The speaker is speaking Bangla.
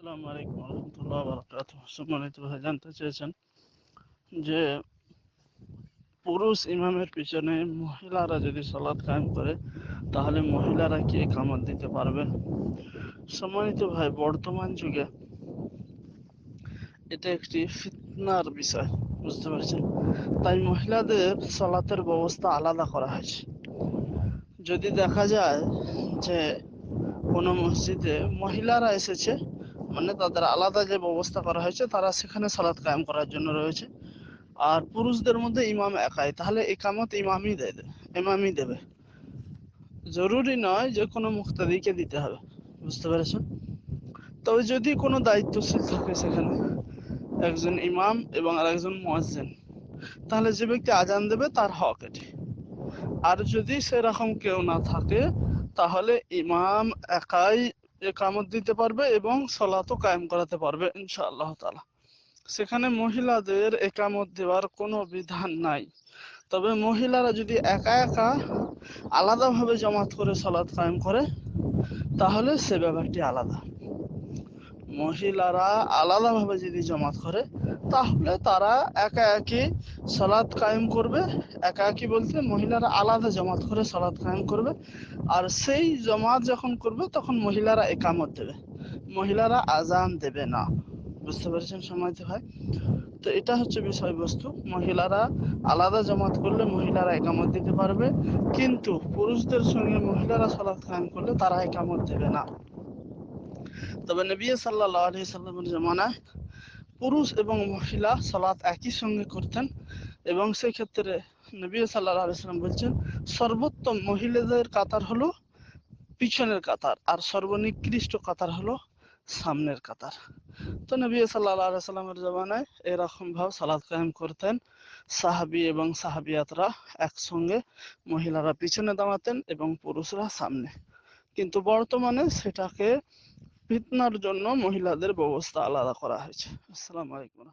আসসালামু আলাইকুম রহমতুল্লাহ বারাকাতুহ। সম্মানিত ভাই, জানতে চেয়েছেন যে পুরুষ ইমামের পিছনে মহিলারা যদি সালাত কায়েম করে তাহলে মহিলারা কি ইকামত দিতে পারবে? সম্মানিত ভাই, বর্তমান যুগে এটা একটি ফিতনার বিষয়, বুঝতে পারছেন? তাই মহিলাদের সালাতের ব্যবস্থা আলাদা করা হয়েছে। যদি দেখা যায় যে কোনো মসজিদে মহিলারা এসেছে, মানে তাদের আলাদা যে ব্যবস্থা করা হয়েছে, তারা সেখানে সালাত কায়েম করার জন্য রয়েছে, আর পুরুষদের মধ্যে ইমাম একাই, তাহলে ইকামত ইমামই দেবে। জরুরি নয় যে কোনো মুক্তাদিকে দিতে হবে, বুঝতে পেরেছেন? তবে যদি কোনো দায়িত্বশীল থাকে সেখানে, একজন ইমাম এবং আর একজন মুয়াজ্জিন, তাহলে যে ব্যক্তি আজান দেবে তার হক এটি। আর যদি সেরকম কেউ না থাকে, তাহলে ইমাম একাই ইকামত দিতে পারবে এবং সালাতও কায়েম করাতে পারবে ইনশাআল্লাহ তাআলা। সেখানে মহিলাদের একামত দেওয়ার কোনো বিধান নাই। তবে মহিলারা যদি একা একা আলাদাভাবে জামাত করে সালাত কায়েম করে, তাহলে সে ব্যাপারটি আলাদা। মহিলারা আলাদাভাবে যদি জামাত করে, তাহলে তারা একা একই সালাত কায়েম করবে। একা একই বলতে মহিলারা আলাদা জামাত করে সালাত কায়েম করবে, আর সেই জামাত যখন করবে তখন মহিলারা একামত দেবে, মহিলারা আজান দেবে না। বুঝতে পেরেছেন সম্মানিত ভাই? তো এটা হচ্ছে বিষয়বস্তু। মহিলারা আলাদা জামাত করলে মহিলারা একামত দিতে পারবে, কিন্তু পুরুষদের সঙ্গে মহিলারা সালাত কায়েম করলে তারা একামত দেবে না। তবে নবী সাল্লাল্লাহু আলাইহি সাল্লামের জামানায় পুরুষ এবং মহিলা সালাত একই সঙ্গে করতেন, এবং সেই ক্ষেত্রে নবী সাল্লাল্লাহু আলাইহি সাল্লাম বলছেন, সর্বোত্তম মহিলাদের কাতার হলো পিছনের কাতার, আর সর্বনিকৃষ্ট কাতার হলো সামনের কাতার। তো নবী সাল্লাল্লাহু আলাইহি সাল্লামের জামানায় এরকম ভাবে সালাত কায়েম করতেন। সাহাবী এবং সাহাবিয়াতরা একসঙ্গে, মহিলারা পিছনে দাঁড়াতেন এবং পুরুষরা সামনে। কিন্তু বর্তমানে সেটাকে ফিতনার জন্য মহিলাদের ব্যবস্থা আলাদা করা হয়েছে। আসসালামু আলাইকুম।